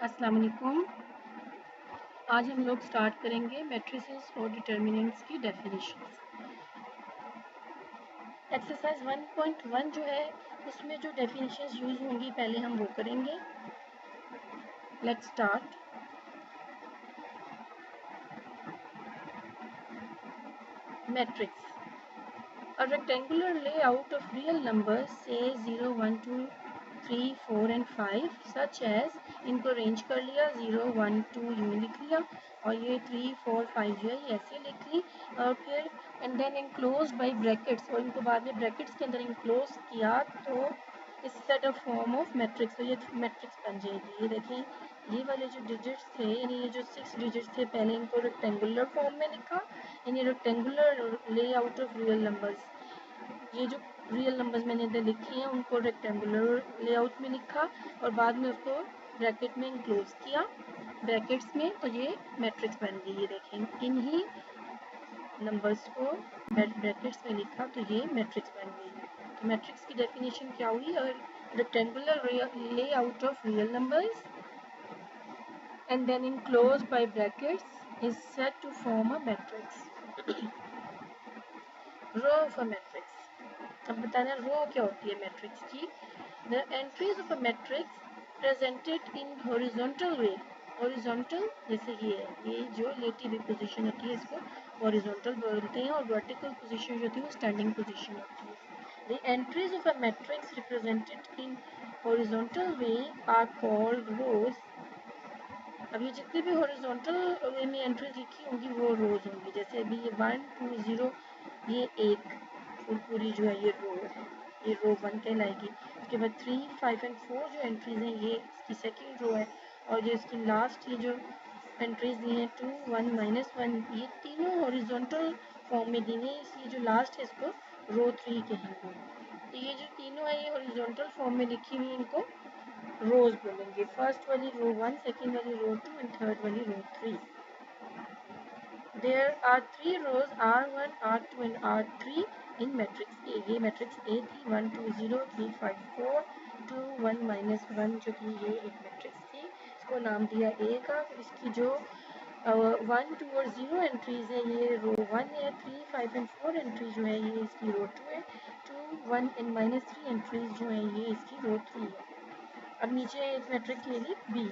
अस्सलाम वालेकुम। आज हम लोग स्टार्ट करेंगे मैट्रिसेस और डिटर्मिनेंट्स की डेफिनेशंस। एक्सरसाइज 1.1 जो है उसमें जो डेफिनेशंस यूज होंगी पहले हम वो करेंगे। Let's start. Matrix, a rectangular layout of real numbers say 0, 1, 2, 3, 4 and 5 such as, इनको रेंज कर लिया 0, 1, 2 यूँ लिख लिया और ये 3, 4, 5 जो है ये ऐसे लिख ली और फिर and then enclose by brackets और इनको बाद में ब्रैकेट्स के अंदर इनक्लोज किया तो इस set of form of matrix, तो ये मैट्रिक्स बन जाएगी। ये देखें ये वाले जो डिजिट्स थे यानी ये जो 6 डिजिट्स थे पहले इनको रेक्टेंगुलर फॉर्म में लिखा, यानी rectangular layout of real numbers, ये जो रियल नंबर्स मैंने इधर लिखे हैं उनको रेक्टेंगुलर लेआउट में लिखा और बाद में उसको ब्रैकेट में इनक्लोज किया ब्रैकेट्स में, तो ये मैट्रिक्स बन गई। ये देखें इन्हीं नंबर्स को ब्रैकेट्स में लिखा तो ये मैट्रिक्स बन गई। तो मैट्रिक्स की डेफिनेशन क्या हुई? Rectangular layout of real numbers and then enclosed by brackets is said to form a matrix. Row of a matrix. अब बताना रो क्या होती है मैट्रिक्स की। The entries of a matrix presented in horizontal way. Horizontal जैसे ये जो relative position होती है इसको horizontal बोलते हैं और vertical position जो होती है वो standing position होती है। The entries of a matrix represented in horizontal way are called rows. अब ये जितनी भी हॉरिजॉन्टल वे में एंट्रीज लिखी होंगी वो रोज होंगी। जैसे अभी ये 1, 2, 0 ये एक पूरी जो है ये रो है, ये रो 1 कहलाएगी। उसके बाद 3, 5 एंड 4 जो एंट्रीज हैं ये इसकी सेकेंड रो है और जो इसकी लास्ट ये जो एंट्रीज दी हैं 2, 1, -1 ये तीनों हॉरिजॉन्टल फॉर्म में दी हैं, इसलिए जो लास्ट है इसको रो 3 कहेंगे। तो ये जो तीनों है ये हॉरिजॉन्टल फॉर्म में लिखी हुई इनको रोज बोलेंगे। फर्स्ट वाली रो 1, सेकेंड वाली रो 2 एंड थर्ड वाली रो 3। There are 3 rows R1, R2 and R3 in matrix A। ये मैट्रिक्स A थी 1, 2, 0, 3, 5, 4, 2, 1, -1 जो कि ये एक मैट्रिक्स थी, इसको नाम दिया A का। इसकी जो 1, 2 और 0 एंट्रीज है ये रो 1 है, 3, 5 एंड 4 एंट्री जो है ये इसकी रो 2 है, 2, 1 एंड -3 एंट्रीज जो है ये इसकी रो 3 है। अब नीचे एक मैट्रिक्स ले ली बी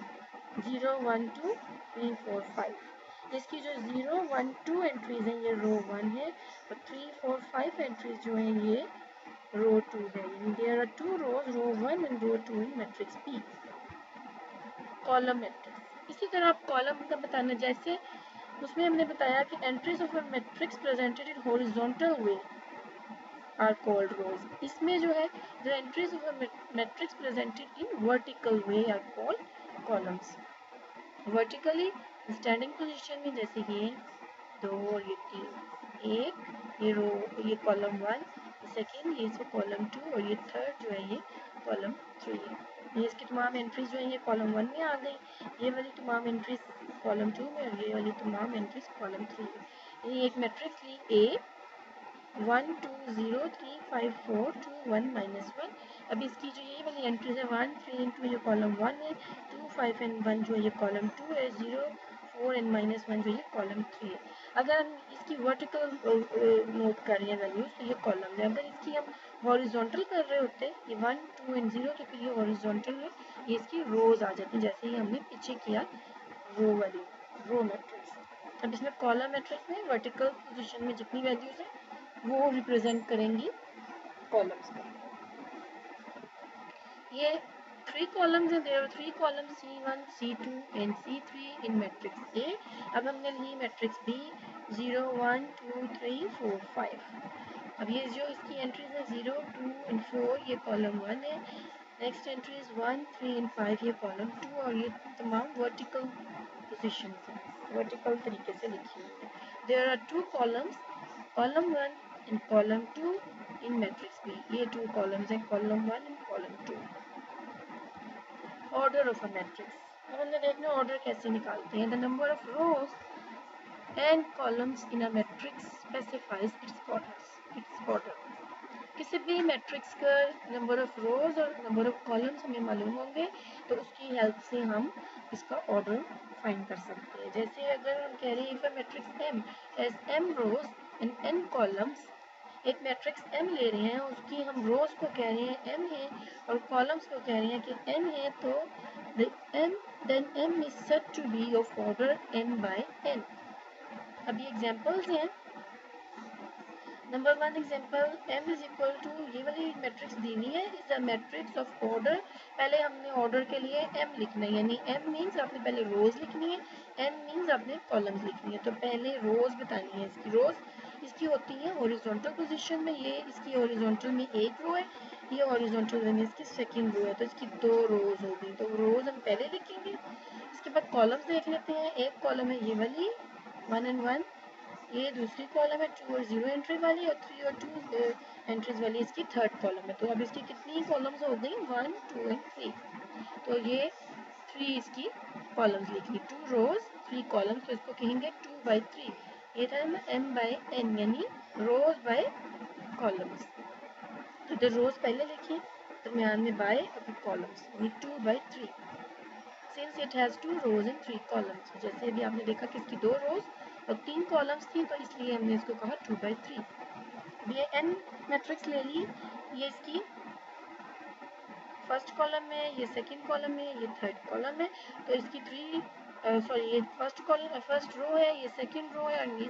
0, 1, 2, 3, 4, 5। इसकी जो 0, 1, 2 एंट्रीज हैं ये रो 1 है और 3, 4, 5 एंट्रीज जो हैं ये रो 2 है। There are 2 rows row 1 and row 2 in matrix B. Column matrix, इसी तरह आप कॉलम का बताना, जैसे उसमें हमने बताया कि entries of a matrix presented in horizontal way are called rows। इसमें जो है the entries of a matrix presented in vertical way are called columns। vertically standing position में जैसे ये 2 और ये 3, एक ये रो ये कॉलम 1, सेकेंड ये इसको कॉलम 2 और ये थर्ड जो है ये कॉलम 3 है। ये इसकी तमाम एंट्रीज जो है ये कॉलम 1 में आ गई, ये वाली तमाम एंट्रीज कॉलम 2 में और ये वाली तमाम एंट्रीज कॉलम 3 में। ये एक मैट्रिक्स ली A 1, 2, 0, 3, 5, 4, 2, 1, -1। अब इसकी जो ये वाली एंट्रीज है 1, 3 एंड 2 ये कॉलम 1 है, 2, 5 एंड 1 जो ये कॉलम 2 है, 0, 4 एंड -1 जो ये कॉलम 3 है। अगर हम इसकी वर्टिकल नोट कर रहे हैं वैल्यूज तो ये कॉलम है। अगर इसकी हम हॉरिजॉन्टल कर रहे होते ये 1, 2 एंड 0 तो फिर ये हॉरिजॉन्टल है, ये इसकी रोज आ जाती जैसे ही हमने पीछे किया रो वाली रो मैट्रिक्स। अब इसमें कॉलम मैट्रिक्स में वर्टिकल पोजिशन में जितनी वैल्यूज है वो रिप्रेजेंट करेंगी कॉलम्स को। ये 3 कॉलम्स हैं, there are 3 columns C1, C2 and C3 in matrix A। अब हमने ली मैट्रिक्स B 0, 1, 2, 3, 4, 5। अब ये जो इसकी एंट्रीज है 0, 2 एंड 4 ये कॉलम 1 है, नेक्स्ट एंट्रीज 1, 3 एंड 5 ये कॉलम 2 और ये तमाम वर्टिकल पोजिशन है, वर्टिकल तरीके से लिखी हुई है। There are 2 columns, column 1 and column 2 in matrix B। ये 2 columns हैं, column 1 and column 2। order of a matrix, अब हमने देखना order कैसे निकालते हैं। the number of rows and columns in a matrix specifies its order। किसी भी मैट्रिक्स का नंबर ऑफ रोज और नंबर ऑफ कॉलम्स हमें मालूम होंगे तो उसकी हेल्प से हम इसका ऑर्डर फाइंड कर सकते हैं। जैसे अगर हम कह रहे हैं if a matrix M has M rows and N columns, एक मैट्रिक्स M ले रहे हैं, उसकी हम रोज को कह रहे हैं M है और कॉलम्स को कह रहे हैं कि N है, तो M is said to be of order M by N। अब ये एग्जांपल्स हैं। Number 1 example M is equal to, ये वाली मैट्रिक्स दी हुई है, is a matrix of order. पहले हमने ऑर्डर के लिए M लिखना है, यानी M मीन्स आपने पहले रोज लिखनी है, N मीन्स आपने कॉलम्स लिखनी है। तो पहले रोज बतानी है। इसकी रोज इसकी होती है हॉरिजॉन्टल पोजीशन में, ये इसकी हॉरिजॉन्टल में एक रो है, ये हॉरिजॉन्टल में इसकी सेकंड रो है, तो इसकी दो रोज होगी। तो रोज हम पहले लिखेंगे। इसके बाद कॉलम्स देख लेते हैं। एक कॉलम है ये वाली 1 and 1, ये दूसरी कॉलम है 2 और 0 एंट्री वाली, और 3 और 2 एंट्रीज वाली इसकी थर्ड कॉलम है। तो अब इसकी कितनी कॉलम्स हो गई 1 2 एंड 3। तो ये 3 इसकी कॉलम्स लिख ली, 2 रोज 3 कॉलम्स, तो इसको कहेंगे 2 by 3। ये था M by N यानी रोज बाय कॉलम्स। तो इधर रोज पहले लिखिए, दरमियान में बाय, अभी कॉलम्स, यानी 2 by 3 since it has 2 rows and 3 columns. जैसे अभी आपने देखा कि इसकी 2 रोज और 3 कॉलम्स थी, तो इसलिए हमने इसको कहा 2 by 3। ये N मैट्रिक्स ले ली, ये इसकी फर्स्ट कॉलम में, ये सेकंड कॉलम में, ये थर्ड कॉलम है, तो इसकी ये फर्स्ट रो है, ये सेकंड रो है और ये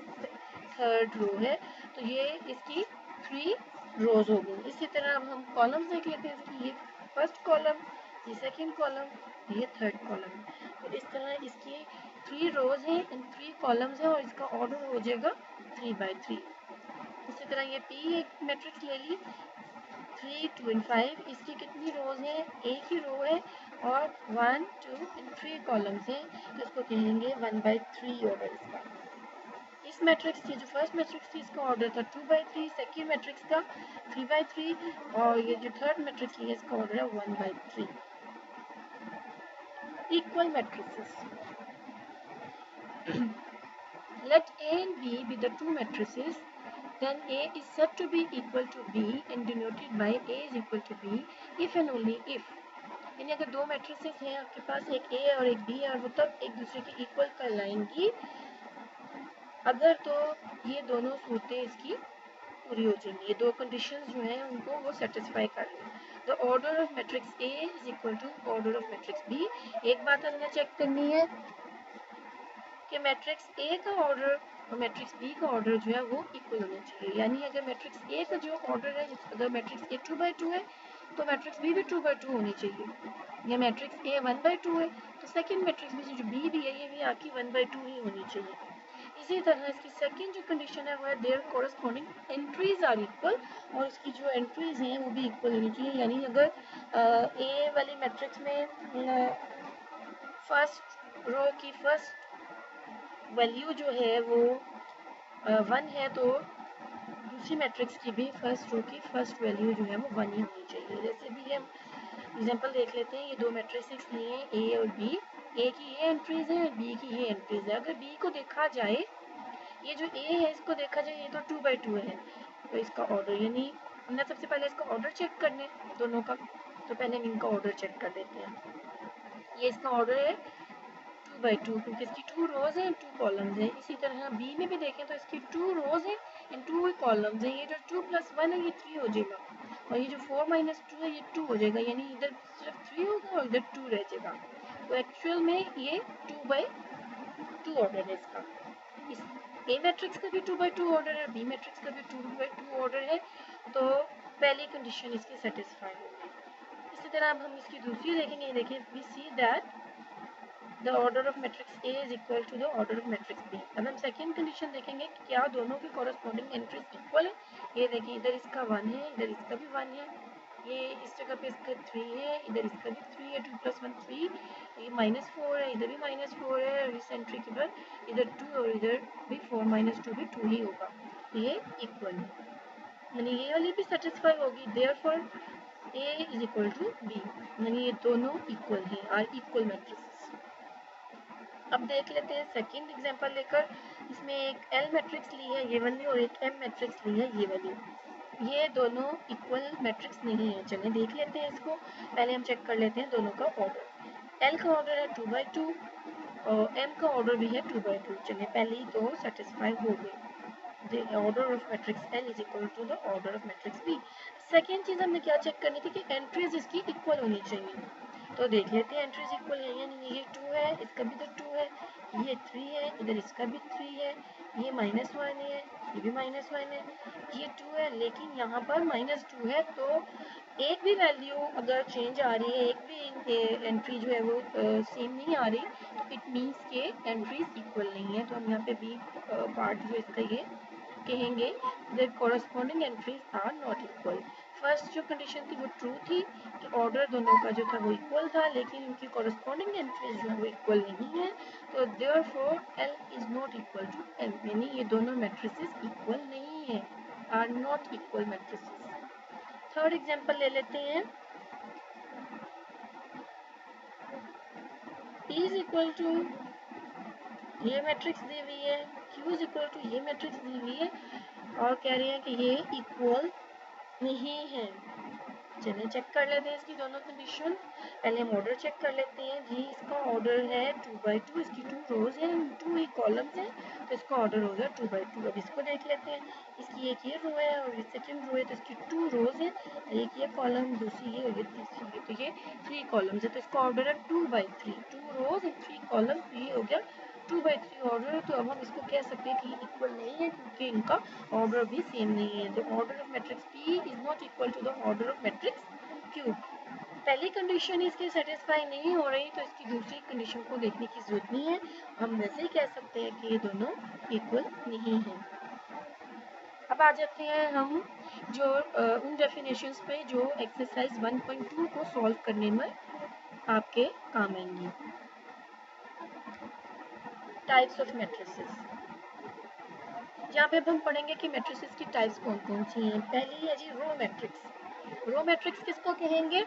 थर्ड रो है, तो ये इसकी 3 रोज हो गई। इसी तरह अब हम कॉलम्स देख लेते हैं कि ये फर्स्ट कॉलम, ये सेकंड कॉलम, ये थर्ड कॉलम। तो इस तरह इसकी 3 रोज हैं एंड 3 कॉलम्स हैं और इसका ऑर्डर हो जाएगा 3 by 3। इसी तरह ये P एक मैट्रिक्स ले ली 3 2 and 5, इसकी कितनी रोज हैं, एक ही रो है और 1 2 and 3 कॉलम्स हैं, तो इसको कहेंगे 1 by 3 ऑर्डर इसका। इस मैट्रिक्स की जो फर्स्ट मैट्रिक्स थी इसका ऑर्डर था 2 by 3, सेकेंड मैट्रिक्स का 3 by 3 और ये जो थर्ड मैट्रिक्स है इसका ऑर्डर है 1 by 3। Equal matrices. Let A and B be the two matrices, then A is said to be equal to B and denoted by A is equal to B if and only if। यानी अगर दो matrices हैं आपके पास, एक A और एक B, और वो तब एक दूसरे के इक्वल कहलाएंगी अगर तो ये दोनों सूरतें इसकी पूरी हो जाएंगी, ये दो कंडीशंस जो हैं उनको वो सेटिस्फाई कर लें। The order of matrix A is equal to order of matrix B। एक बात हमने चेक करनी है कि मैट्रिक्स A का ऑर्डर और मैट्रिक्स B का ऑर्डर जो है वो इक्वल होना चाहिए। यानी अगर मैट्रिक्स A का जो ऑर्डर है, अगर मैट्रिक्स A 2 by 2 है तो मैट्रिक्स B भी 2 by 2 होनी चाहिए, या मैट्रिक्स A 1 by 2 है तो सेकंड मैट्रिक्स में जो B भी है ये भी आपकी 1 by 2 ही होनी चाहिए। इसी तरह इसकी सेकंड जो कंडीशन है वो है there corresponding entries are equal, और इसकी जो एंट्रीज हैं वो भी इक्वल होनी चाहिए। यानी अगर A वाली मैट्रिक्स में फर्स्ट रो की फर्स्ट वैल्यू जो है वो 1 है, तो दूसरी मैट्रिक्स की भी फर्स्ट रो की फर्स्ट वैल्यू जो है वो 1 ही होनी चाहिए। जैसे भी हम एग्जांपल देख लेते हैं, ये दो मैट्रिक्स लिए हैं A और B, A की ये एंट्रीज है और B की ये एंट्रीज है। अगर B को देखा जाए, ये जो A है इसको देखा जाए, ये तो 2 by 2 है, तो इसका ऑर्डर, यानी हमने सबसे पहले इसका ऑर्डर चेक करना है दोनों का, तो पहले हम इनका ऑर्डर चेक कर लेते हैं। ये इसका ऑर्डर है 2 by 2 क्योंकि इसकी 2 रोज हैं 2 कॉलम्स हैं। इसी तरह B में भी देखें तो इसकी 2 रोज हैं एंड 2 कॉलम्स हैं। ये जो 2 + 1 है ये 3 हो जाएगा, और ये जो 4 - 2 है ये 2 हो जाएगा, यानी इधर सिर्फ 3 होगा और इधर 2 रह जाएगा। तो एक्चुअल में ये 2 by 2 ऑर्डर है इसका। इस A मैट्रिक्स का भी 2 by 2 ऑर्डर है, B मैट्रिक्स का भी 2 by 2 ऑर्डर है, तो पहली कंडीशन इसकी सेटिस्फाई होगी। इसी तरह अब हम इसकी दूसरी देखेंगे। देखिए we see that the order of matrix A is equal to the order of matrix B। अब हम सेकेंड कंडीशन देखेंगे कि क्या दोनों की कॉरेस्पॉन्डिंग एंट्रीज इक्वल है। ये देखिए इधर इसका 1 है, इधर इसका भी 1 है, ये इस जगह पे इसका 3 है, इधर इसका भी 3 है, 2 + 1 3, ये -4 है, इधर भी -4 है, और इस एंट्री के बाद इधर 2 और इधर भी 4 - 2 भी 2 ही होगा, तो ये इक्वल है, यानी ये वाली भी सेटिस्फाई होगी। Therefore A is equal to B, यानी ये दोनों इक्वल हैं, आर इक्वल मैट्रिक्स। अब देख लेते हैं सेकंड एग्जांपल लेकर। इसमें एक L मैट्रिक्स ली है ये वाली और एक M मैट्रिक्स ली है ये वाली। ये दोनों इक्वल मैट्रिक्स नहीं है। चलिए देख लेते हैं इसको। पहले हम चेक कर लेते हैं दोनों का ऑर्डर। एल का ऑर्डर है 2/2 और एम का ऑर्डर भी है 2/2। चलिए पहले ही तो सेटिस्फाई हो गई। The order of matrix L is equal to the order of matrix B. Second चीज हमने क्या चेक करनी थी कि एंट्रीज इसकी इक्वल होनी चाहिए। तो देख लेते हैं एंट्रीज इक्वल है या नहीं। ये 2 है, इसका भी तो 2 है, ये 3 है, इधर इसका भी 3 है, ये -1 है, ये भी -1 है, ये 2 है, लेकिन यहाँ पर -2 है। तो एक भी वैल्यू अगर चेंज आ रही है, एक भी एंट्री जो है वो सेम नहीं आ रही, तो इट मीन्स के एंट्रीज इक्वल नहीं है। तो हम यहाँ पे बी पार्ट जो इसका ये कहेंगे the corresponding entries are not equal. First जो कंडीशन थी वो ट्रू थी कि ऑर्डर दोनों का जो था वो इक्वल था, लेकिन उनकी कॉरस्पॉन्डिंग एंट्रीज जो है वो इक्वल नहीं है। तो therefore L is not equal to M, यानी ये दोनों मैट्रिसेस इक्वल नहीं है, are not equal matrices. Third example ले लेते हैं। P इज इक्वल टू ये मैट्रिक्स दी हुई है, Q इज इक्वल टू ये मैट्रिक्स दी हुई है, और कह रही है कि ये इक्वल नहीं है। चलिए चेक कर लेते हैं इसकी दोनों कंडीशन। पहले हम ऑर्डर चेक कर लेते हैं जी। इसका ऑर्डर है 2/2, इसकी 2 रोज है, 2 ही कॉलम्स हैं, तो इसका ऑर्डर हो गया 2/2। अब इसको देख लेते हैं। इसकी एक ये रो है और सेकंड रो है, तो इसकी 2 रोज है, एक ये कॉलम, दूसरी ये होगी, तीसरी ये, तो ये 3 कॉलम्स है, तो इसका ऑर्डर है 2/3, 2 रोज एंड 3 कॉलम, तो ये हो गया 2/3 ऑर्डर। तो अब हम इसको कह सकते हैं कि इक्वल नहीं है, क्योंकि इनका ऑर्डर भी सेम नहीं है। The order of matrix P is not equal to the order of matrix Q। पहली कंडीशन इसकी सेटिस्फाई नहीं हो रही, तो इसकी दूसरी कंडीशन को देखने की जरूरत नहीं है, हम वैसे ही कह सकते हैं कि ये दोनों इक्वल नहीं है। अब आ जाते हैं हम जो उन डेफिनेशंस पे जो एक्सरसाइज 1.2 को सॉल्व करने में आपके काम आएंगी। Types of matrices. यहाँ पे अब हम पढ़ेंगे कि मैट्रिसेस की टाइप्स कौन कौन सी हैं। पहली है जी रो मैट्रिक्स। रो मैट्रिक्स किसको कहेंगे?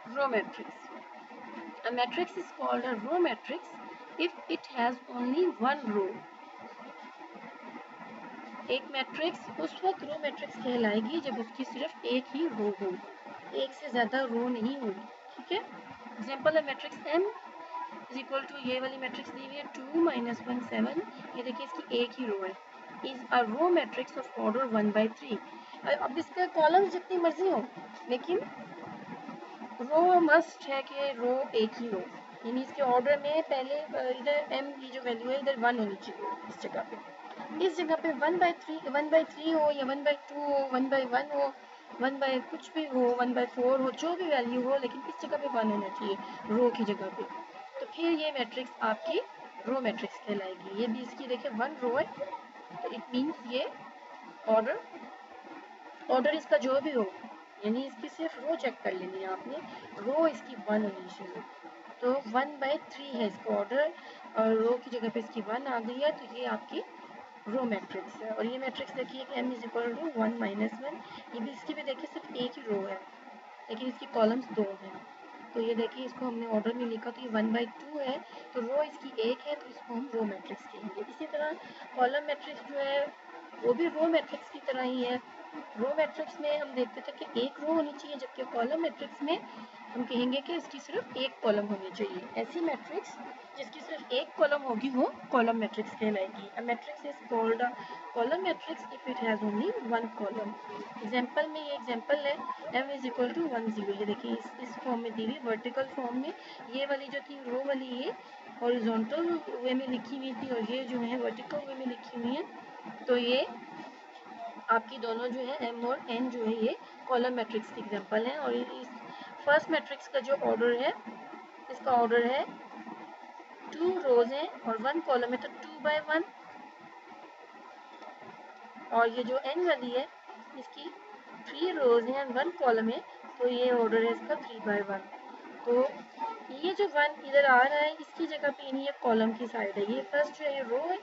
Row matrix. A matrix is called a row matrix if it has only one row. एक मैट्रिक्स उस वक्त रो मैट्रिक्स कहलाएगी जब उसकी सिर्फ एक ही रो हो, एक से ज्यादा रो नहीं होगी। ठीक है। एग्जाम्पल है matrix M is equal to ये वाली मैट्रिक्स दी हुई है 2 - 1 7। ये देखिए इसकी एक ही रो है। Is a row matrix of order 1/3। अब इसके कॉलम्स जितनी मर्जी हो, लेकिन रो मस्ट है कि रो एक ही हो, यानी इसके ऑर्डर में पहले इधर m की जो वैल्यू है इधर 1 होनी चाहिए इस जगह पे। इस जगह पे 1/3 हो या 1/2 हो, 1/1 हो, 1 कुछ भी हो, 1/4 हो, जो भी वैल्यू हो, लेकिन इस जगह पे 1 होना चाहिए रो की जगह पे। तो फिर ये मैट्रिक्स आपकी रो मैट्रिक्स कहलाएगी। ये भी इसकी देखिए 1 रो है, तो इट मीन्स ये ऑर्डर इसका जो भी हो, यानी इसकी सिर्फ रो चेक कर लेनी है आपने, रो इसकी 1 होनी चाहिए। तो 1/3 है इसका ऑर्डर, और रो की जगह पे इसकी 1 आ गई है, तो ये आपकी रो मैट्रिक्स है। और ये मैट्रिक्स देखिए कि m इज इक्वल टू 1 - 1। ये भी इसकी भी देखिए सिर्फ एक ही रो है, लेकिन इसकी कॉलम्स 2 हैं। तो ये देखिए इसको हमने ऑर्डर में लिखा, तो ये 1/2 है, तो रो इसकी एक है, तो इसको हम रो मैट्रिक्स कहेंगे। इसी तरह कॉलम मैट्रिक्स जो है वो भी रो मैट्रिक्स की तरह ही है। रो मैट्रिक्स में हम देखते थे कि एक रो होनी चाहिए, जबकि कॉलम मैट्रिक्स में हम कहेंगे कि इसकी सिर्फ एक कॉलम होनी चाहिए। ऐसी मैट्रिक्स जिसकी सिर्फ एक कॉलम होगी वो कॉलम मैट्रिक्स कहलाएगी। A matrix is called a column matrix if it has only one column. Example में ये एग्जांपल है m इज इक्वल टू 1 0। ये देखिए इस फॉर्म में दी हुई वर्टिकल फॉर्म में, ये वाली जो थी रो वाली ये हॉरिजॉन्टल वे में लिखी हुई थी, और ये जो है वर्टिकल वे में लिखी हुई है। तो ये आपकी दोनों जो है m और n जो है ये कॉलम मैट्रिक्स की एग्जांपल है। और इस फर्स्ट मैट्रिक्स का जो ऑर्डर है, इसका ऑर्डर है 2 रोज है और 1 कॉलम है, तो 2/1। और ये जो n वाली है इसकी 3 रोज है और 1 कॉलम है, तो ये ऑर्डर है इसका 3/1। तो ये जो 1 इधर आ रहा है इसकी जगह पे यानी ये कॉलम की साइड है। ये फर्स्ट जो है रो है,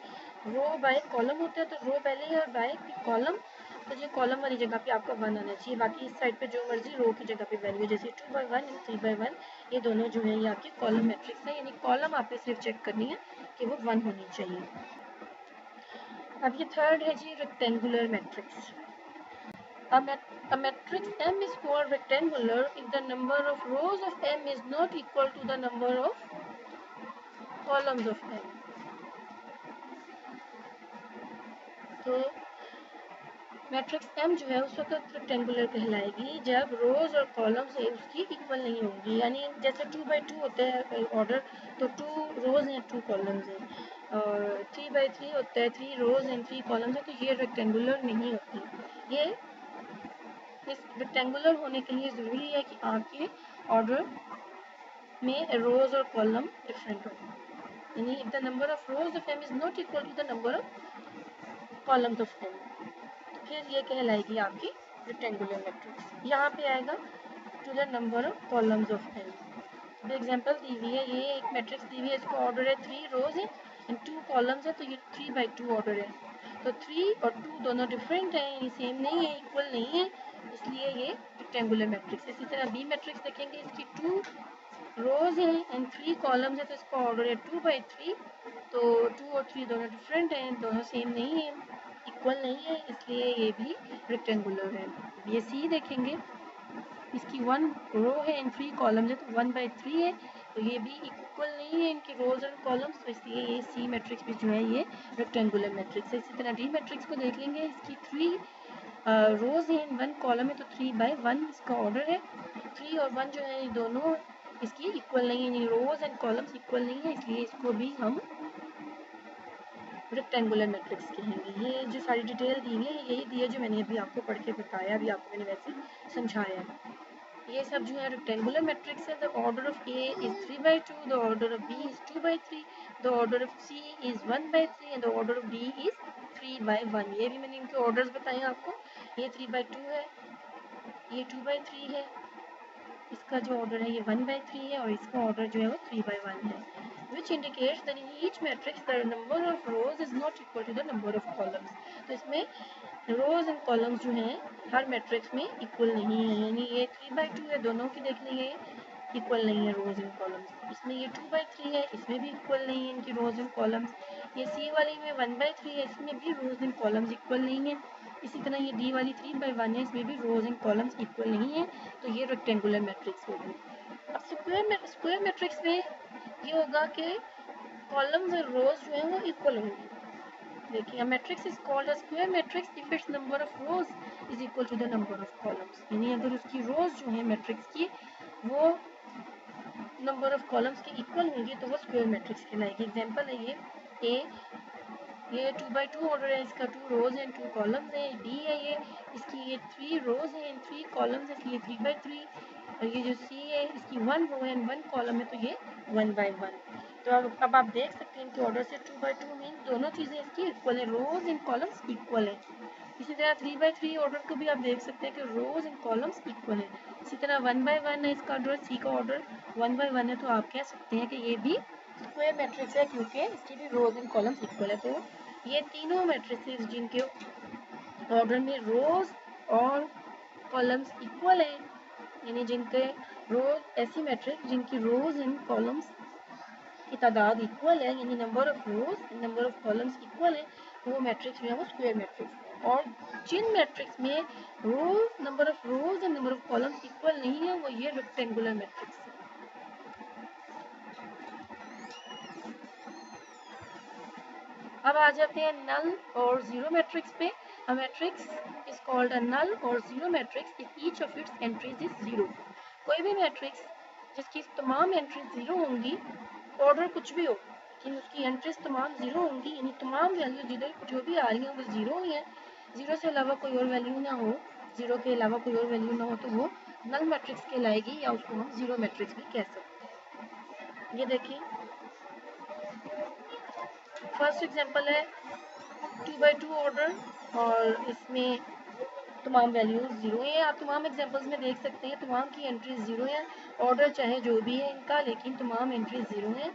रो बाय कॉलम होता है, तो रो पहले है और बाय कॉलम। तो ये कॉलम वाली जगह पे आपका 1 आना चाहिए। बाकी इस साइड पे जो मर्जी रो की जगह पे वैल्यू, जैसे 2/1 एंड 3/1, ये दोनों जो है ये आपकी कॉलम मैट्रिक्स है, यानी कॉलम आपने सिर्फ चेक करनी है कि वो 1 होनी चाहिए। अब ये थर्ड है जी rectangular matrix. A matrix M is called rectangular if the number of rows of M is not equal to the number of columns of M. तो मैट्रिक्स M जो है उस वक्त रेक्टेंगुलर कहलाएगी जब रोज और कॉलम्स उसकी इक्वल नहीं होंगी। यानी जैसे 2/2 होता है ऑर्डर, तो 2 रोज हैं 2 कॉलम्स हैं, और 3/3 होता है 3 रोज एंड 3 कॉलम्स हैं, तो ये रेक्टेंगुलर नहीं होती। ये इस रेक्टेंगुलर होने के लिए ज़रूरी है कि आपके ऑर्डर में रोज और कॉलम डिफरेंट हो, यानी if the number of rows of M is not equal to the number of columns of M, फिर ये कहलाएगी आपकी रेक्टेंगुलर मैट्रिक्स। यहाँ पे आएगा to the number of columns of M। अब एग्जांपल दी हुई है, ये एक मैट्रिक्स दी हुई है, इसका ऑर्डर है 3 रोज है एंड 2 कॉलम्स है, तो ये 3/2 ऑर्डर है। तो 3 और 2 दोनों डिफरेंट हैं, यानी सेम नहीं है, इक्वल नहीं है, इसलिए ये रेक्टेंगुलर मैट्रिक्स। इसी तरह बी मैट्रिक्स देखेंगे, इसकी 2 रोज हैं एंड 3 कॉलम्स है, तो इसका ऑर्डर है 2/3, तो 2 और 3 दोनों डिफरेंट हैं, दोनों सेम नहीं है, इक्वल नहीं है, इसलिए ये भी रेक्टेंगुलर है। ये सी देखेंगे, इसकी 1 रो है एंड 3 कॉलम्स है, तो 1/3 है, तो ये भी इक्वल नहीं है इनकी रोज और कॉलम्स, तो इसलिए ये सी मैट्रिक्स भी जो है ये रेक्टेंगुलर मैट्रिक्स है। इसी तरह डी मैट्रिक्स को देख लेंगे, इसकी 3 रोज हैं एंड 1 कॉलम है, तो 3/1 इसका ऑर्डर है। 3 और 1 जो है ये दोनों इसकी इक्वल नहीं है, यानी रोज एंड कॉलम्स इक्वल नहीं है, इसलिए इसको भी हम रेक्टेंगुलर मैट्रिक्स कहेंगे। ये जो सारी डिटेल दी हुई है यही दी है जो मैंने अभी आपको पढ़ के बताया, अभी आपको मैंने वैसे समझाया है। ये सब जो है रेक्टेंगुलर मैट्रिक्स है। The order of A is 3/2, the order of B is 2/3, the order of C is 1/3 and the order of D is 3/1। ये भी मैंने इनके ऑर्डर्स बताए आपको, ये 3/2 है, ये 2/3 है, इसका जो ऑर्डर है ये 1/3 है, और इसका ऑर्डर जो है वो 3/1 है, which indicates that in each matrix the number of rows is not equal to the number of columns। तो इसमें रोज एंड कॉलम्स जो हैं हर मैट्रिक्स में इक्वल नहीं है, यानी ये 3/2 है, दोनों की देख लेंगे इक्वल नहीं है रोज एंड कॉलम्स। इसमें ये 2/3 है, इसमें भी इक्वल नहीं है इनकी रोज एंड कॉलम्स। ये सी वाली में 1/3 है, इसमें भी रोज एंड कॉलम्स इक्वल नहीं है। इसी तरह ये डी वाली 3/1 है, इसमें भी रोज एंड कॉलम्स इक्वल नहीं है, तो ये रेक्टेंगुलर मैट्रिक्स होगी। अब स्क्वायर मैट्रिक्स में ये होगा कि कॉलम्स और रोज जो है वो इक्वल होंगी। देखिए, a matrix is called a square matrix if its number of rows is equal to the number of columns। यानी अगर उसकी रोज जो है मैट्रिक्स की वो नंबर ऑफ कॉलम्स के इक्वल होंगी तो वो स्क्वायर मैट्रिक्स कहलाएगी। एग्जांपल है ये 2/2 ऑर्डर है, इसका 2 रोज एंड 2 कॉलम्स है। बी है इसकी ये 3 रोज है एंड 3 कॉलम्स है, इसलिए 3/3। और ये जो सी है इसकी 1 रो एंड 1 कॉलम है, तो ये 1/1। तो अब आप देख सकते हैं इनके ऑर्डर से 2/2 मीन दोनों चीज़ें इसकी इक्वल है, रोज एंड कॉलम्स इक्वल है। इसी तरह 3/3 ऑर्डर को भी आप देख सकते हैं कि रोज एंड कॉलम्स इक्वल है। इसी तरह 1/1 है इसका ऑर्डर, सी का ऑर्डर 1/1 है, तो आप कह सकते हैं कि ये भी स्क्वायर मैट्रिक्स है क्योंकि इसकी भी रोज एंड कॉलम्स इक्वल है। तो ये तीनों मैट्रिसेस जिनके ऑर्डर में रोज और कॉलम्स इक्वल है, यानी जिनके रोज ऐसी मैट्रिक्स जिनकी रोज एंड कॉलम्स की तादाद इक्वल है, यानी number of rows and number of columns equal है, तो वो मैट्रिक्स जो है वो स्क्वायर मैट्रिक्स है। और जिन मैट्रिक्स में rows number of rows and number of columns equal नहीं है वो ये रेक्टेंगुलर मैट्रिक्स है। अब आ जाते हैं नल और जीरो मैट्रिक्स पे। A matrix is called a null or zero matrix if each of its entries is zero। कोई भी मैट्रिक्स जिसकी तमाम एंट्रीज जीरो होंगी, ऑर्डर कुछ भी हो लेकिन उसकी एंट्रीज तमाम जीरो होंगी, यानी तमाम वैल्यू जिधर जो भी आ रही हैं वो जीरो ही हैं, जीरो से अलावा कोई और वैल्यू ना हो, जीरो के अलावा कोई और वैल्यू ना हो, तो वो नल मैट्रिक्स कहलाएगी, या उसको हम जीरो मैट्रिक्स भी कह सकते हैं। ये देखिए फर्स्ट एग्जांपल है 2/2 ऑर्डर, और इसमें तमाम वैल्यूज जीरो हैं। आप तमाम एग्जांपल्स में देख सकते हैं तमाम की एंट्रीज जीरो हैं, ऑर्डर चाहे जो भी है इनका, लेकिन तमाम एंट्रीज जीरो हैं।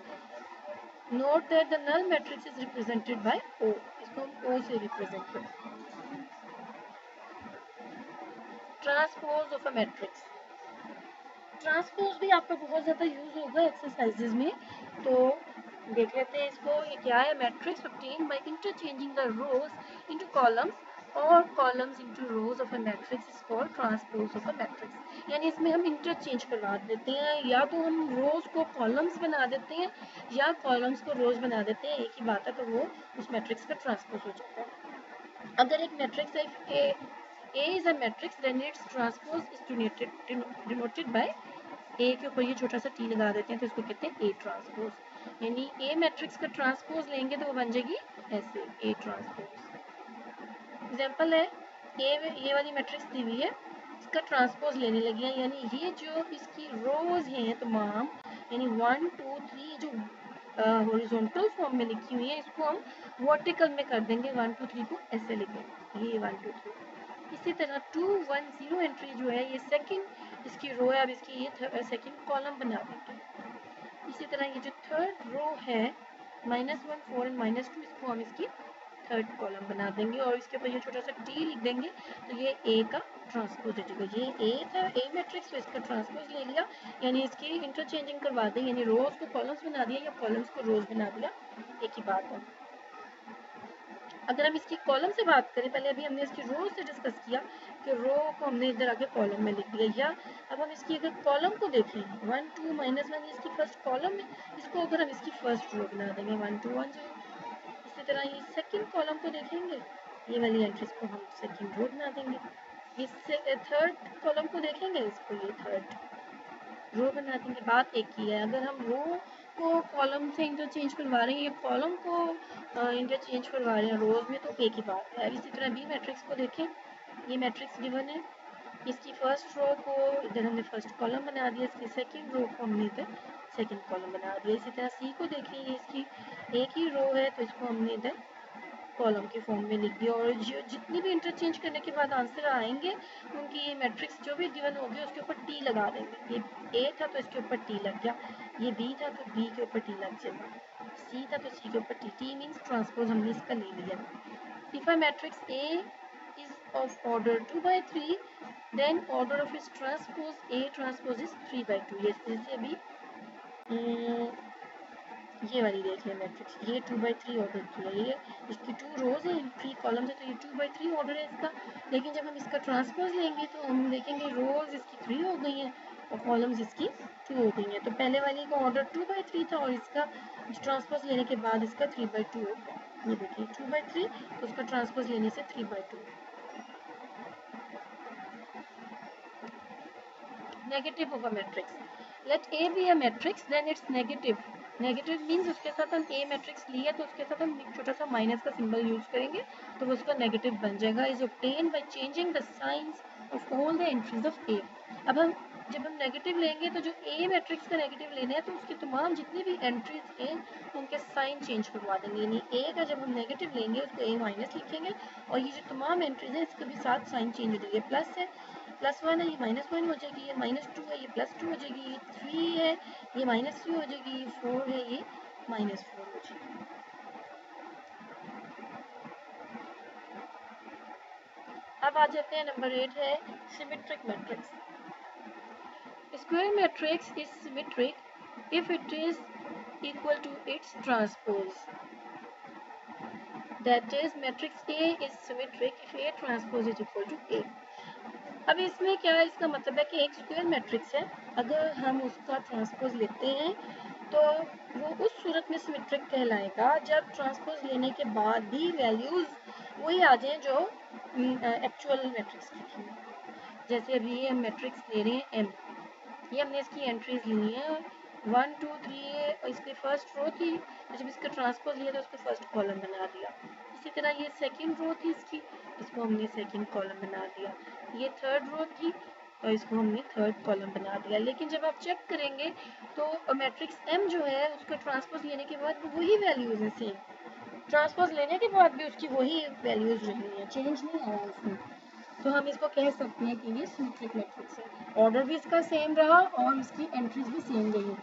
Note that the null matrix is represented by O, इसको हम ओ से रिप्रेजेंट करते हैं। Transpose of a matrix. Transpose भी आपका बहुत ज़्यादा यूज होगा एक्सरसाइजेज में, तो देख लेते हैं इसको। ये क्या है? Matrix obtain by interchanging the rows into columns और columns into rows of a matrix is called transpose of a matrix. यानी इसमें हम इंटरचेंज करवा देते हैं, या तो हम रोज को कॉलम्स बना देते हैं या कॉलम्स को रोज बना देते हैं, एक ही बात है, तो वो उस मैट्रिक्स का ट्रांसपोज हो जाता है। अगर एक मैट्रिक्स है A is a matrix, then its transpose is denoted by A के ऊपर ये छोटा सा T लगा देते हैं, तो इसको कहते हैं A ट्रांसपोज। यानी A मैट्रिक्स का ट्रांसपोज लेंगे तो वो बन जाएगी ऐसे A ट्रांसपोज। एग्जाम्पल है ये वाली मैट्रिक्स दी हुई है, इसका ट्रांसपोज लेने लगी है, यानी ये जो इसकी रोज हैं तमाम, यानी 1 2 3 जो हॉरिजॉन्टल फॉर्म में लिखी हुई है, इसको हम वर्टिकल में कर देंगे, 1 2 3 को ऐसे लिखेंगे, ये 1 2 3। इसी तरह 2 1 0 एंट्री जो है ये सेकंड इसकी रो है, अब इसकी ये सेकंड कॉलम बना देंगे। इसी तरह ये जो थर्ड रो है -1 4 एंड -2, इसको हम इसकी थर्ड कॉलम बना देंगे और इसके ऊपर ये छोटा सा टी लिख देंगे, तो ये ए का ट्रांसपोज हो जाएगा। ये ए था ए मैट्रिक्स, तो इसका ट्रांसपोज ले लिया, यानी इसकी इंटरचेंजिंग करवा दें, यानी रोज को कॉलम्स बना दिया या कॉलम्स को रोज बना दिया, एक ही बात है। अगर हम इसकी कॉलम से बात करें, पहले अभी हमने इसकी रो से डिस्कस किया कि रो को हमने इधर आके कॉलम में लिख दिया, या अब हम इसकी अगर कॉलम को देखें 1 2 -1 इसकी फर्स्ट कॉलम है, इसको अगर हम इसकी फर्स्ट रो बना देंगे 1 2 1 0। इसी तरह ये सेकंड कॉलम को देखेंगे, ये वाली एंट्रीज को हम सेकंड रो बना देंगे। ये थर्ड कॉलम को देखेंगे, इसको ये थर्ड रो बना देंगे। बात एक ही है, अगर हम रो को कॉलम से इंटरचेंज करवा रहे हैं या कॉलम को इंटरचेंज करवा रहे हैं रोज में, तो एक ही बात है। इसी तरह बी मैट्रिक्स को देखें, ये मैट्रिक्स गिवन है, इसकी फर्स्ट रो को इधर हमने फर्स्ट कॉलम बना दिया, इसकी सेकंड रो को हमने इधर सेकंड कॉलम बना दिया। इसी तरह सी को देखें, ये इसकी एक ही रो है, तो इसको हमने इधर कॉलम के फॉर्म में लिख दिया, और जो जितनी भी इंटरचेंज करने के बाद आंसर आएंगे उनकी ये मैट्रिक्स जो भी गिवन होगी उसके ऊपर टी लगा देंगे। ये ए था तो इसके ऊपर टी लग गया, ये बी था तो बी के ऊपर टी लग जाएगा, सी था तो सी के ऊपर टी, टी मीन्स ट्रांसपोज हमने इसका ले लिया। If a matrix A is of order 2/3, then order of its transpose A transpose is 3/2। ये जैसे अभी ये वाली देख लें मैट्रिक्स, ये 2/3 ऑर्डर की है, ये इसकी 2 रोज है 3 कॉलम्स है, तो ये 2/3 ऑर्डर है इसका। लेकिन जब हम इसका ट्रांसपोज लेंगे तो हम देखेंगे रोज इसकी 3 हो गई हैं और कॉलम्स इसकी 2 हो गई हैं, तो पहले वाली का ऑर्डर 2/3 था और इसका ट्रांसपोज लेने के बाद इसका 3/2 हो गया। ये देखिए 2/3, उसका ट्रांसपोज लेने से 3/2। Negative of a matrix, let A be a matrix then its negative. Negative means उसके साथ हम ए मैट्रिक्स लिया तो उसके साथ हम एक छोटा सा माइनस का सिंबल यूज करेंगे तो वो उसका नेगेटिव बन जाएगा। Is obtain by changing the signs of all the entries of A. अब हम जब हम नेगेटिव लेंगे तो जो ए मैट्रिक्स का नेगेटिव लेना है तो उसकी तमाम जितनी भी एंट्रीज हैं उनके साइन चेंज करवा देंगे, यानी ए का जब हम नेगेटिव लेंगे उसको ए माइनस लिखेंगे और ये जो तमाम एंट्रीज हैं इसके भी साथ साइन चेंज हो जाएगी। प्लस है +1 है, ये -1 हो जाएगी, ये -2 है, ये +2 हो जाएगी, ये 3 है, ये -3 हो जाएगी, ये 4 है, ये -4 हो जाएगी। अब आ जाते हैं नंबर 8 है symmetric matrix. Square matrix is symmetric if it is equal to its transpose, that is matrix A is symmetric if A transpose is equal to A। अब इसमें क्या है, इसका मतलब है कि एक स्क्वायर मैट्रिक्स है, अगर हम उसका ट्रांसपोज लेते हैं तो वो उस सूरत में सिमेट्रिक कहलाएगा जब ट्रांसपोज लेने के बाद भी वैल्यूज वही आ जाए जो एक्चुअल मैट्रिक्स की थी। जैसे अभी ये हम मैट्रिक्स ले रहे हैं M, ये हमने इसकी एंट्रीज ली हैं 1 2 3 और इसकी फर्स्ट रो थी, तो जब इसका ट्रांसपोज लिया तो उसको फर्स्ट कॉलम बना दिया। इसी तरह ये सेकंड रो थी इसकी, इसको हमने सेकंड कॉलम बना दिया। ये थर्ड रो थी और इसको हमने थर्ड कॉलम बना दिया। लेकिन जब आप चेक करेंगे तो मैट्रिक्स M जो है उसका ट्रांसपोज लेने के बाद वही वैल्यूज है सेम, ट्रांसपोज लेने के बाद भी उसकी वही वैल्यूज रही हैं, चेंज नहीं आया उसमें, तो हम इसको कह सकते हैं कि ये सिमेट्रिक मैट्रिक्स है। ऑर्डर भी इसका सेम रहा और इसकी एंट्रीज भी सेम रही,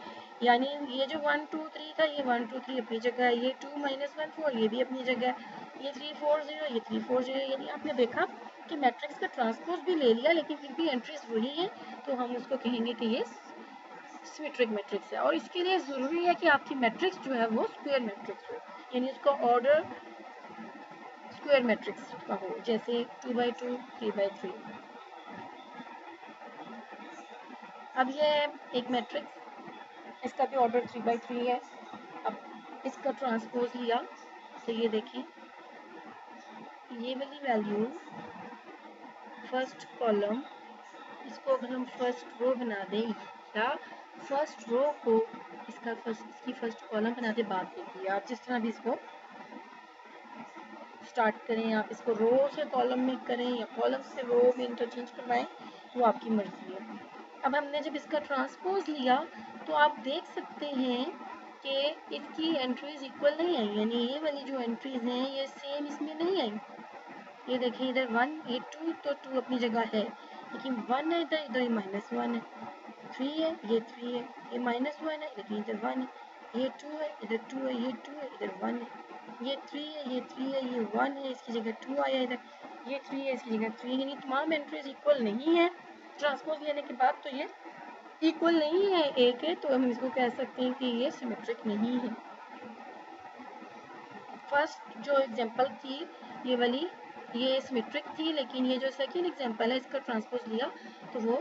यानी ये जो 1 2 3 था ये 1 2 3 अपनी जगह है, ये 2 -1 4 ये भी अपनी जगह है, ये 3 4 0 ये 3 4 0, यानी आपने देखा कि मैट्रिक्स का ट्रांसपोज भी ले लिया लेकिन फिर भी एंट्रीज वही है, तो हम उसको कहेंगे कि ये सिमेट्रिक मैट्रिक्स है। और इसके लिए ज़रूरी है कि आपकी मैट्रिक्स जो है वो स्क्वायर मैट्रिक्स हो, यानी उसका ऑर्डर स्क्वायर मैट्रिक्स का हो, जैसे 2×2, 3×3। अब ये एक मैट्रिक्स, इसका भी ऑर्डर 3×3 है। अब इसका ट्रांसपोज लिया तो ये देखें, ये वाली वैल्यू फर्स्ट कॉलम, इसको अगर हम फर्स्ट रो बना दें या फर्स्ट रो को इसकी फर्स्ट कॉलम बना दे, बात देखिए आप जिस तरह भी इसको स्टार्ट करें, आप इसको रो से कॉलम में करें या कॉलम से रो में इंटरचेंज करवाएं, वो आपकी मर्जी है। अब हमने जब इसका ट्रांसपोज लिया तो आप देख सकते हैं कि इसकी एंट्रीज इक्वल नहीं आई, यानी ये वाली जो एंट्रीज हैं ये सेम इसमें नहीं आई। ये देखिए इधर 1, ये 2, तो 2 अपनी जगह है, लेकिन 1 है इधर, इधर -1 है, 3 है, ये 3 है, ये -1 है, लेकिन इधर 1 है, ये 2 है, इधर 2 है, ये 2 है, इधर 1 है, ये 3 है, ये 3 है, ये 1 है, इसकी जगह 2 आया इधर, ये 3 है, इसकी जगह 3 है, यानी तमाम एंट्रीज इक्वल नहीं है। ट्रांसपोज लेने के बाद तो ये इक्वल नहीं है ए के, तो हम इसको कह सकते हैं कि ये सिमेट्रिक नहीं है। फर्स्ट जो एग्जांपल थी ये वाली, ये सिमेट्रिक थी, लेकिन ये जो सेकंड एग्जांपल है इसका ट्रांसपोज लिया तो वो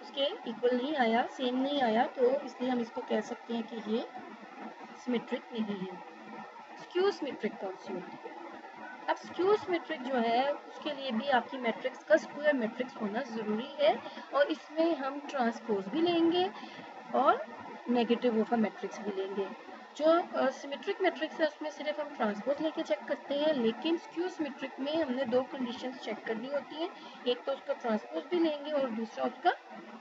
उसके इक्वल नहीं आया, सेम नहीं आया, तो इसलिए हम इसको कह सकते हैं कि ये सिमेट्रिक नहीं है। स्क्यू सिमेट्रिक कौन सी होती है? अब स्क्यू सिमेट्रिक जो है उसके लिए भी आपकी मैट्रिक्स का स्क्वायर मैट्रिक्स होना ज़रूरी है, और इसमें हम ट्रांसपोज भी लेंगे और नेगेटिव ऑफ अ मैट्रिक्स भी लेंगे। जो सिमेट्रिक मैट्रिक्स है उसमें सिर्फ हम ट्रांसपोज लेके चेक करते हैं, लेकिन स्क्यू सिमेट्रिक में हमने दो कंडीशंस चेक करनी होती हैं, एक तो उसका ट्रांसपोज भी लेंगे और दूसरा उसका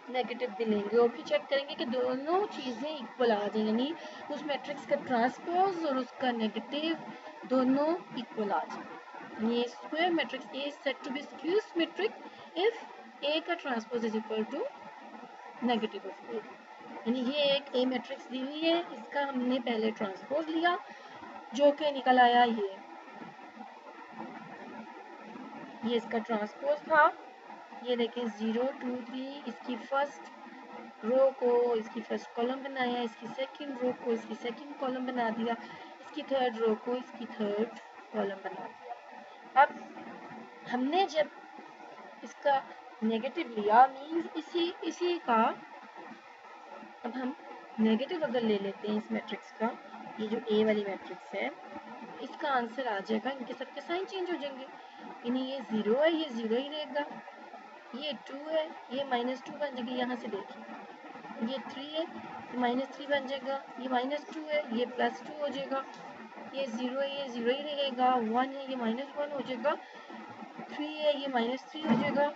नेगेटिव भी लेंगे, और फिर चेक करेंगे कि दोनों चीज़ें इक्वल आ जाए, यानी उस मैट्रिक्स का ट्रांसपोज और उसका नेगेटिव दोनों इक्वल आ जाए। ये square matrix A is said to be skew symmetric if A का transpose is equal to negative of A। यानी ये एक A मैट्रिक्स दी हुई है, इसका हमने पहले ट्रांसपोज लिया जो कि निकल आया ये इसका ट्रांसपोज था। ये देखें 0, 2, 3, इसकी फर्स्ट रो को इसकी फर्स्ट कॉलम बनाया, इसकी सेकंड रो को इसकी सेकंड कॉलम बना दिया, इसकी थर्ड रो को इसकी थर्ड कॉलम बना दिया। अब हमने जब इसका नेगेटिव लिया, मीन्स इसी का अब हम नेगेटिव अगर ले लेते हैं इस मैट्रिक्स का, ये जो ए वाली मैट्रिक्स है इसका आंसर आ जाएगा, इनके सबके साइन चेंज हो जाएंगे, यानी ये 0 है, ये 0 ही रहेगा, ये 2 है, ये -2 बन जाएगा, यहाँ से देखिए ये 3 है, ये -3 बन जाएगा, ये -2 है, ये +2 हो जाएगा, ये 0 है, ये 0 ही रहेगा, 1 है, ये -1 हो जाएगा, 3 है, ये -3 हो जाएगा,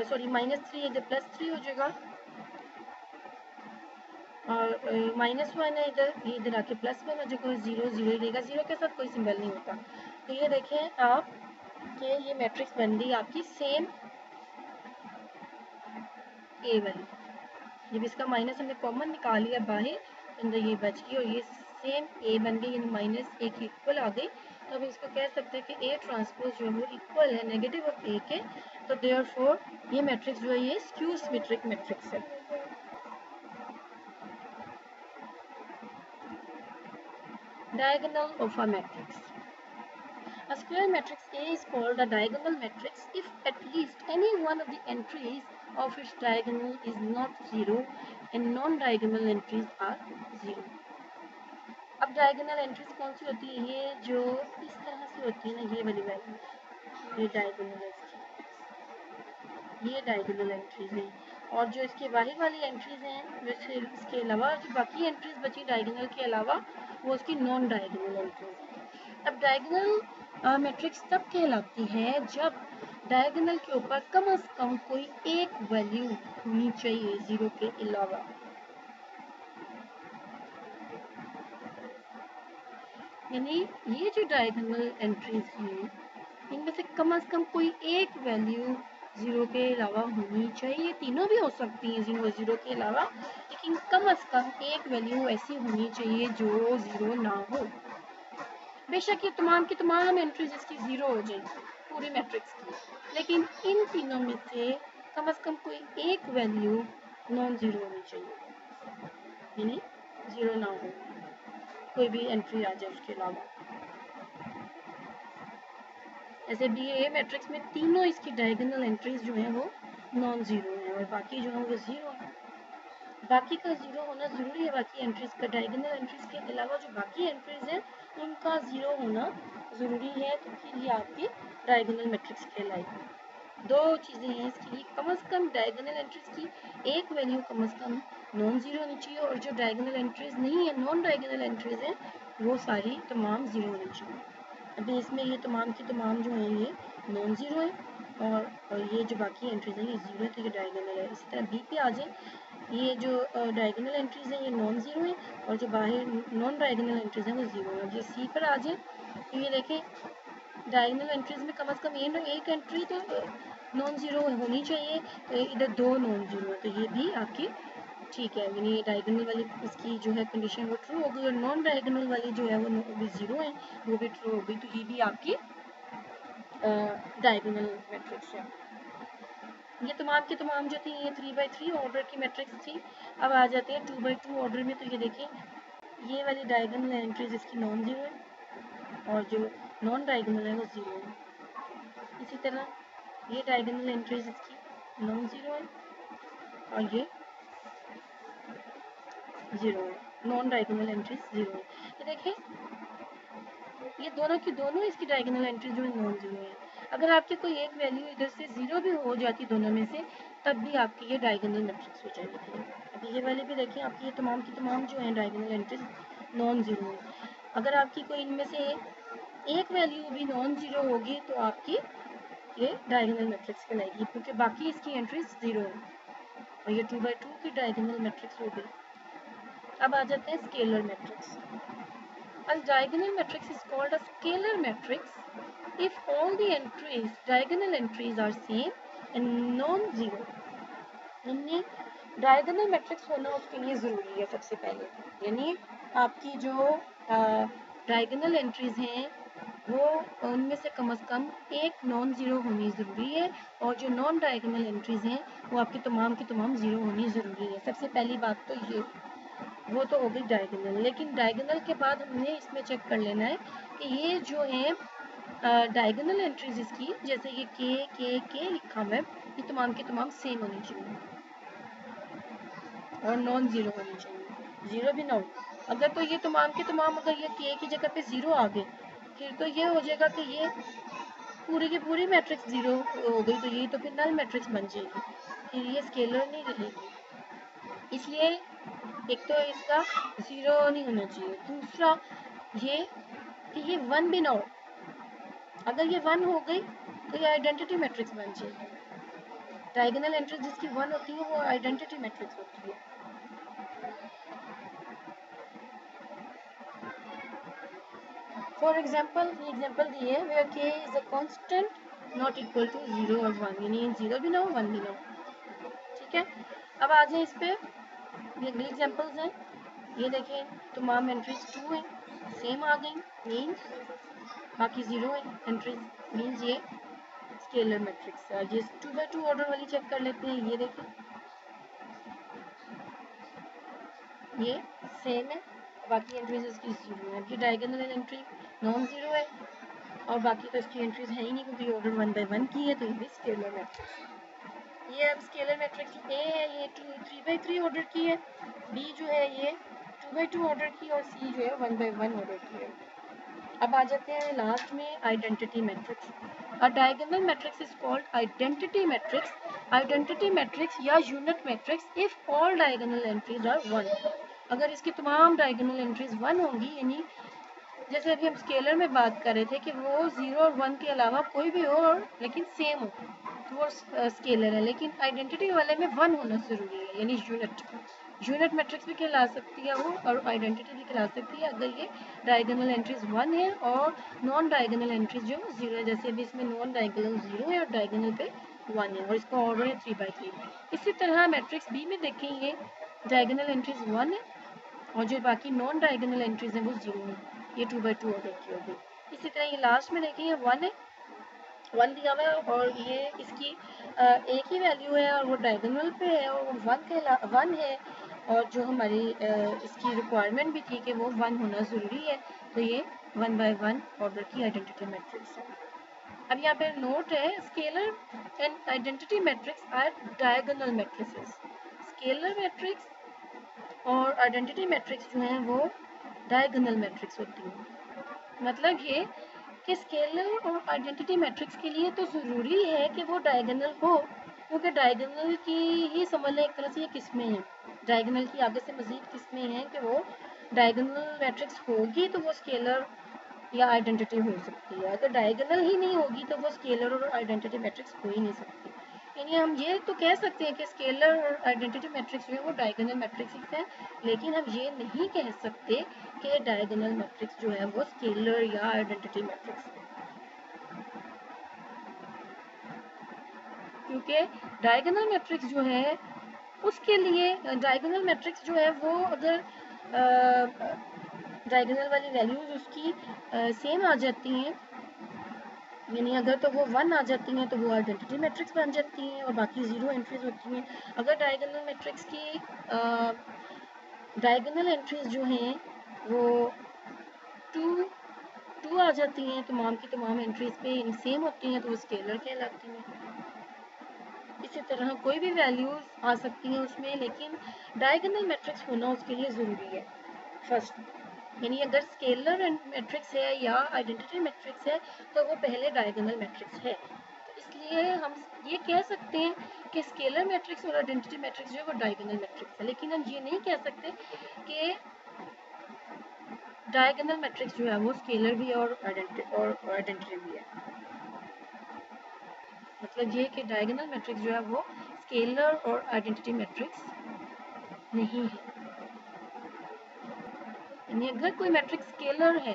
सॉरी -3 है, इधर +3 हो जाएगा, और -1 है इधर, ये इधर आके +1 हो जाएगा, 0 0 रहेगा, 0 के साथ कोई सिंबल नहीं होता। तो ये देखें आप कि ये मैट्रिक्स बन गई आपकी सेम ए वाली, जब इसका माइनस हमने कॉमन निकाल लिया बाहर तो अंदर ये बच गई और ये सेम ए बन गई, यानी -1 की इक्वल आ गई। तो अब इसको कह सकते हैं कि ए ट्रांसपोज जो है वो इक्वल है नेगेटिव ऑफ ए के, तो देयरफॉर ये मैट्रिक्स जो है ये स्क्यू सिमेट्रिक मैट्रिक्स है। Diagonal of a matrix. A square matrix A is called a diagonal matrix if at least any one of the entries of its diagonal is not 0 and non-diagonal entries are 0. अब diagonal entries कौन सी होती है? ये जो इस तरह से होती है ना, ये वाली वैल्यू, ये diagonal है, ये diagonal entries हैं, और जो इसके बाहर वाली एंट्रीज हैं, वैसे इसके अलावा जो बाकी एंट्रीज बची डायगोनल के अलावा, वो उसकी नॉन डायगोनल एंट्रीज हैं। अब डायगोनल मैट्रिक्स तब कहलाती है जब डायगोनल के ऊपर कम से कम कोई एक वैल्यू होनी चाहिए 0 के अलावा। यानी ये जो डायगोनल एंट्रीज हैं इनमें से कम कोई एक वैल्यू 0 के अलावा होनी चाहिए, तीनों भी हो सकती हैं 0 के अलावा, लेकिन कम से कम एक वैल्यू ऐसी होनी चाहिए जो 0 ना हो। बेशक ये तमाम की तमाम एंट्रीज इसकी 0 हो जाएगी, पूरी मैट्रिक्स की, लेकिन इन तीनों में से कम कोई एक वैल्यू नॉन जीरो होनी चाहिए, यानी जीरो ना हो, कोई भी एंट्री आ जाए उसके अलावा। ऐसे बी ए मैट्रिक्स में तीनों इसकी डायगोनल एंट्रीज जो हैं वो नॉन जीरो हैं और बाकी जो है वो जीरो है। बाकी का जीरो होना जरूरी है, बाकी एंट्रीज का, डायगोनल एंट्रीज के अलावा जो बाकी एंट्रीज हैं उनका जीरो होना जरूरी है, तो फिर ये आपकी डायगोनल मैट्रिक्स कहलाएगी। दो चीज़ें हैं इसके लिए, कम से कम डायगोनल एंट्रीज की एक वैल्यू कम से कम नॉन जीरो होनी चाहिए और जो डायगोनल एंट्रीज नहीं है, नॉन डायगोनल एंट्रीज हैं, वो सारी तमाम जीरो होनी चाहिए। अभी इसमें ये तमाम की तमाम जो हैं ये नॉन जीरो है और ये जो बाकी एंट्रीज हैं ये जीरो है, तो ये डायगोनल है। इसी तरह बी पे आ जाए, ये जो डायगोनल एंट्रीज हैं ये नॉन जीरो है और जो बाहर नॉन डायगोनल एंट्रीज हैं वो जीरो है। ये सी पर आ जाए तो ये देखें डायगोनल एंट्रीज में कम से कम एक एंट्री तो नॉन जीरो होनी चाहिए, तो इधर दो नॉन जीरो है, तो ये भी आपकी ठीक है, यानी डायगोनल वाली इसकी जो है कंडीशन वो ट्रू हो गई और नॉन डायगोनल वाली जो है वो भी जीरो है, वो भी ट्रू हो गई, तो ये भी आपकी डायगोनल मैट्रिक्स है। ये तमाम की तमाम जो थी ये 3x3 ऑर्डर की मैट्रिक्स थी। अब आ जाते हैं 2x2 ऑर्डर में, तो ये देखें ये वाली डायगोनल एंट्रीज इसकी नॉन जीरो है और जो नॉन डायगोनल है वो जीरो है। इसी तरह ये डायगोनल एंट्रीज इसकी नॉन जीरो है और ये जीरो है, नॉन डायगोनल एंट्रीज जीरो है। ये देखें ये दोनों की दोनों इसकी डायगोनल एंट्रीज जो है नॉन जीरो है। अगर आपकी कोई एक वैल्यू इधर से जीरो भी हो जाती दोनों में से, तब भी आपकी ये डायगोनल मैट्रिक्स हो जाएगी। अभी ये वाली भी देखें, आपकी ये तमाम की तमाम जो है डायगोनल एंट्रीज नॉन जीरो है। अगर आपकी कोई इनमें से एक वैल्यू भी नॉन जीरो होगी तो आपकी ये डायगोनल मैट्रिक्स कहलाएगी, क्योंकि बाकी इसकी एंट्रीज जीरो है और ये 2x2 की डायगोनल मैट्रिक्स हो गई। अब आ जाते हैं scalar matrix. A diagonal matrix is called a scalar matrix if all the entries, diagonal entries are same and non-zero. यानी डायगोनल मैट्रिक्स होना उसके लिए ज़रूरी है सबसे पहले, यानी आपकी जो डायगोनल एंट्रीज हैं वो उनमें से कम एक नॉन ज़ीरो होनी ज़रूरी है और जो नॉन डायगोनल एंट्रीज हैं वो आपकी तमाम की तमाम ज़ीरो होनी ज़रूरी है। सबसे पहली बात तो ये, वो तो हो गई डायगोनल, लेकिन डायगोनल के बाद हमने इसमें चेक कर लेना है कि ये जो है डायगोनल एंट्रीज इसकी, जैसे ये के लिखा हुआ है, ये तमाम की तमाम सेम होनी चाहिए और नॉन जीरो होनी चाहिए, जीरो भी ना हो। अगर तो ये तमाम के तमाम अगर ये के की जगह पे जीरो आ गए, फिर तो ये हो जाएगा कि ये पूरी की पूरी मैट्रिक्स जीरो हो गई, तो ये तो फिर नल मैट्रिक्स बन जाएगी, फिर ये स्केलर नहीं रहेगी। इसलिए एक तो इसका जीरो नहीं होना चाहिए, दूसरा ये कि ये वन भी ना हो। अगर ये वन हो गई तो ये आइडेंटिटी मैट्रिक्स बन जाएगी। डायगोनल एंट्रीज जिसकी वन होती है वो आइडेंटिटी मैट्रिक्स होती है। फॉर एग्जाम्पल ये एग्जाम्पल दिए है where K is a constant not equal to zero और वन, यानी जीरो भी ना हो वन भी ना हो। ठीक है, अब आ जाए इस पे, ये अगले एग्जाम्पल्स हैं। ये देखें तमाम एंट्रीज टू है, सेम आ गई, मीन्स बाकी जीरो है एंट्रीज, मीन्स ये स्केलर मैट्रिक्स है। ये 2x2 ऑर्डर वाली चेक कर लेते हैं। ये देखें ये सेम है, बाकी एंट्रीज इसकी जीरो है। ये डायगोनल एंट्री नॉन जीरो है और बाकी तो इसकी एंट्रीज है ही नहीं क्योंकि ऑर्डर 1 by 1 की है, तो ये भी स्केलर मैट्रिक्स। ये अब स्केलर मैट्रिक्स ए है, ये 3x3 ऑर्डर की है, बी जो है ये 2x2 ऑर्डर की और सी जो है 1 by 1 ऑर्डर की है। अब आ जाते हैं लास्ट में identity matrix. A diagonal matrix is called identity matrix, identity matrix या unit matrix if all diagonal entries are one. अगर इसकी तमाम डायगोनल एंट्रीज वन होंगी, यानी जैसे अभी हम स्केलर में बात कर रहे थे कि वो जीरो और वन के अलावा कोई भी हो और लेकिन सेम हो तो वो स्केलर है, लेकिन आइडेंटिटी वाले में वन होना जरूरी है, यानी यूनिट मैट्रिक्स भी कहला सकती है वो और आइडेंटिटी भी कहला सकती है अगर ये डायगोनल एंट्रीज वन है और नॉन डायगोनल एंट्रीज जो जीरो है। जैसे अभी इसमें नॉन डायगोनल जीरो है और डायगोनल पे वन है और इसका ऑर्डर है 3x3। इसी तरह मैट्रिक्स बी में देखेंगे डायगोनल एंट्रीज वन है और जो बाकी नॉन डायगोनल एंट्रीज हैं वो जीरो है, ये 2x2 ऑर्डर की हो गई। इसी तरह ये लास्ट में देखेंगे वन है 1 दिया हुआ है और ये इसकी एक ही वैल्यू है और वो डायगोनल पे है और वो 1 है, और जो हमारी इसकी रिक्वायरमेंट भी थी कि वो 1 होना ज़रूरी है, तो ये 1/1 ऑर्डर की आइडेंटिटी मैट्रिक्स है। अब यहाँ पे नोट है, scalar and identity matrix are diagonal matrices. Scalar matrix और आइडेंटिटी मैट्रिक्स जो हैं वो डायगोनल मैट्रिक्स होती हैं। मतलब ये कि स्केलर और आइडेंटिटी मैट्रिक्स के लिए तो ज़रूरी है कि वो डायगोनल हो, क्योंकि डायगोनल की ही समझ लें एक तरह से ये किस्में हैं। डायगोनल की आगे से मज़ीद किस्में हैं कि वो डायगोनल मैट्रिक्स होगी तो वो स्केलर या आइडेंटिटी हो सकती है। अगर डायगोनल ही नहीं होगी तो वो स्केलर और आइडेंटिटी मैट्रिक्स हो ही नहीं सकती। यानी हम ये तो कह सकते हैं कि स्केलर और आइडेंटिटी मैट्रिक्स जो है वो डायगोनल मैट्रिक्स हैं, लेकिन हम ये नहीं कह सकते कि डायगोनल मैट्रिक्स जो है वो स्केलर या आइडेंटिटी मैट्रिक्स है, क्योंकि डायगोनल मैट्रिक्स जो है उसके लिए डायगोनल मैट्रिक्स जो है वो अगर डायगोनल वाली वैल्यूज उसकी सेम आ जाती हैं, यानी अगर तो वो 1 आ जाती हैं तो वो आइडेंटिटी मैट्रिक्स बन जाती हैं और बाकी 0 एंट्रीज होती हैं। अगर डायगोनल मैट्रिक्स की डायगोनल एंट्रीज जो हैं वो 2 आ जाती हैं, तमाम की तमाम एंट्रीज पे सेम होती हैं, तो वो स्केलर कहलाती हैं। इसी तरह कोई भी वैल्यूज आ सकती हैं उसमें, लेकिन डायगोनल मैट्रिक्स होना उसके लिए ज़रूरी है फर्स्ट। यानी अगर स्केलर मैट्रिक्स है या आइडेंटिटी मैट्रिक्स है तो वो पहले डायगोनल मैट्रिक्स है। तो इसलिए हम ये कह सकते हैं कि स्केलर मैट्रिक्स और आइडेंटिटी मैट्रिक्स जो है वो डायगोनल मैट्रिक्स है, लेकिन हम ये नहीं कह सकते कि डायगोनल मैट्रिक्स जो है वो स्केलर भी है और आइडेंटिटी भी है। मतलब ये कि डायगोनल मैट्रिक्स जो है वो स्केलर और आइडेंटिटी मैट्रिक्स नहीं है। यानी अगर कोई मैट्रिक्स स्केलर है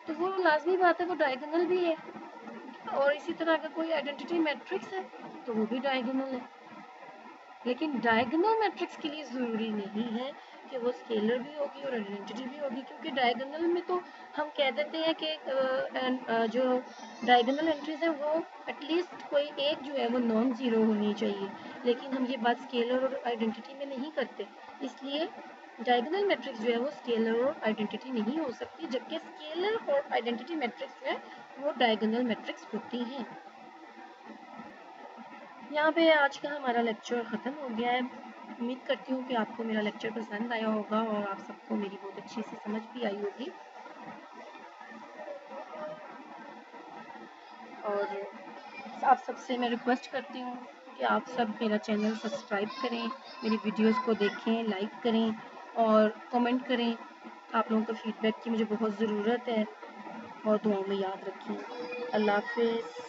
तो वो लाजमी बात है वो डायगोनल भी है, और इसी तरह अगर कोई आइडेंटिटी मैट्रिक्स है तो वो भी डायगोनल है। लेकिन डायगोनल मैट्रिक्स के लिए ज़रूरी नहीं है कि वो स्केलर भी होगी और आइडेंटिटी भी होगी, क्योंकि डायगोनल में तो हम कह देते हैं कि जो डायगोनल एंट्रीज है वो एटलीस्ट कोई एक जो है वो नॉन ज़ीरो होनी चाहिए, लेकिन हम ये बात स्केलर और आइडेंटिटी में नहीं करते। इसलिए डायगोनल मैट्रिक्स जो है वो स्केलर और आइडेंटिटी नहीं हो सकती, जबकि स्केलर और आइडेंटिटी मैट्रिक्स जो है वो डायगोनल मैट्रिक्स होती हैं। यहाँ पे आज का हमारा लेक्चर ख़त्म हो गया है। उम्मीद करती हूँ कि आपको मेरा लेक्चर पसंद आया होगा और आप सबको मेरी बहुत अच्छी से समझ भी आई होगी। और आप सबसे मैं रिक्वेस्ट करती हूँ कि आप सब मेरा चैनल सब्सक्राइब करें, मेरी वीडियोस को देखें, लाइक करें और कमेंट करें। आप लोगों का फीडबैक की मुझे बहुत ज़रूरत है, और दुआओं में याद रखें। अल्लाह हाफ़िज़।